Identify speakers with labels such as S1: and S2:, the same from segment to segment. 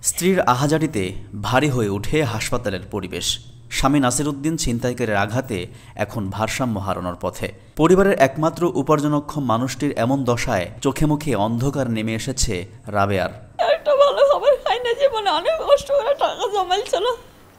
S1: স্ত্রীর আহাজারিতে ভারী হয়ে ওঠে হাসপাতালের পরিবেশ। স্বামী নাসিরউদ্দিন ছিনতাইকারীর আঘাতে এখন ভারসাম্য হারানোর পথে। পরিবারের একমাত্র উপার্জনক্ষম মানুষটির এমন দশায় চোখে মুখে অন্ধকার নেমে এসেছে রাবেয়ার।
S2: একটা ভালো খবর খাই না, জীবনে অনেক কষ্ট করে টাকা জমাইছিল,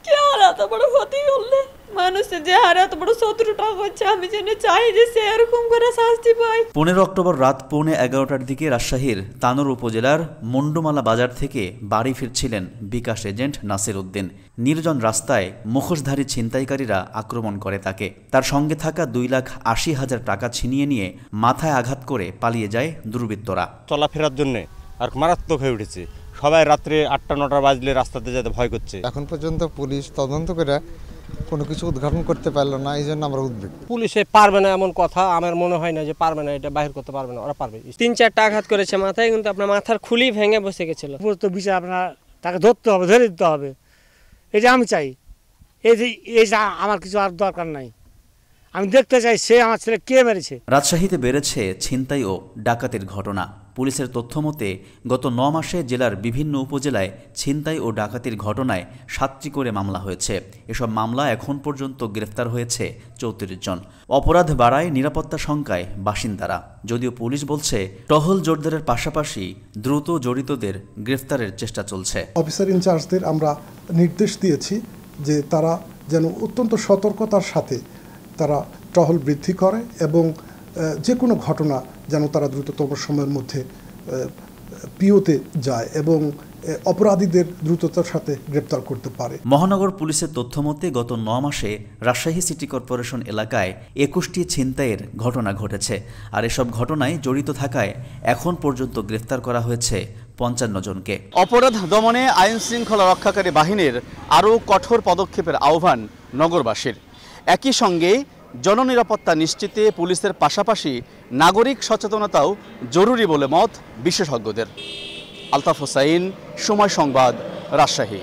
S2: কে আর এত বড় ক্ষতি করলে? মানুষের যে হারে এত বড় শত্রুটা হচ্ছে, আমি যেন চাই যে সে এরকম করে শাস্তি পায়।
S1: 15 অক্টোবর রাত 11:15টার দিকে রাজশাহীর তানোর উপজেলার মুন্ডুমালা বাজার থেকে বাড়ি ফিরছিলেন বিকাশ এজেন্ট নাসিরউদ্দিন। নির্জন রাস্তায় মুখোশধারী ছিনতাইকারীরা আক্রমণ করে তাকে। তার সঙ্গে থাকা 2,80,000 টাকা ছিনিয়ে নিয়ে মাথায় আঘাত করে পালিয়ে যায় দুর্বৃত্তরা।
S3: চলাফেরার জন্য আর মারাত্মক হয়ে উঠেছে। সবাই রাত্রে 8টা-9টা বাজলে রাস্তাতে যেতে ভয় করছে।
S4: এখন পর্যন্ত পুলিশ তদন্ত করে কোনো কিছু উদ্ঘাটন করতে পারলো না, এই জন্য আমরা উদ্বিগ্ন।
S5: পুলিশে পারবে না এমন কথা আমার মনে হয় না, যে পারবে না, এটা বাহির করতে পারবে না। ওরা পারবে।
S6: 3-4টা আঘাত করেছে মাথায়, কিন্তু আপনার মাথার খুলি ভেঙে বসে গেছিল।
S7: তো বিষয় আপনার তাকে ধরতে হবে, ধরে দিতে হবে, এটা আমি চাই। এই যে আমার কিছু আর দরকার নাই, আমি দেখতে চাই সে আমার ছেলে কে মেরেছে।
S1: রাজশাহীতে বেড়েছে ছিনতাই ও ডাকাতির ঘটনা। পুলিশের তথ্য মতে গত 9 মাসে জেলার বিভিন্ন উপজেলায় ছিনতাই ও ডাকাতির ঘটনায় 7টি করে মামলা হয়েছে। এসব মামলা এখন পর্যন্ত গ্রেফতার হয়েছে 34 জন। অপরাধ বাড়ায় নিরাপত্তা শঙ্কায় বাসিন্দারা। যদিও পুলিশ বলছে টহল জোরদারের পাশাপাশি দ্রুত জড়িতদের গ্রেফতারের চেষ্টা চলছে।
S8: অফিসার ইনচার্জদের আমরা নির্দেশ দিয়েছি যে তারা যেন অত্যন্ত সতর্কতার সাথে তারা টহল বৃদ্ধি করে এবং যে কোনো ঘটনা যেন তারা দ্রুততম সময়ের মধ্যে পিওতে যায় এবং অপরাধীদের দ্রুততার সাথে গ্রেপ্তার করতে পারে।
S1: মহানগর পুলিশের তথ্য মতে গত 9 মাসে রাজশাহী সিটি কর্পোরেশন এলাকায় 21টি ছিনতাইয়ের ঘটনা ঘটেছে। আর এসব ঘটনায় জড়িত থাকায় এখন পর্যন্ত গ্রেফতার করা হয়েছে 55 জনকে।
S9: অপরাধ দমনে আইন শৃঙ্খলা রক্ষাকারী বাহিনীর আরও কঠোর পদক্ষেপের আহ্বান নগরবাসীর। একই সঙ্গে জননিরাপত্তা নিশ্চিতে পুলিশের পাশাপাশি নাগরিক সচেতনতাও জরুরি বলে মত বিশেষজ্ঞদের। আলতাফ হোসাইন, সময় সংবাদ, রাজশাহী।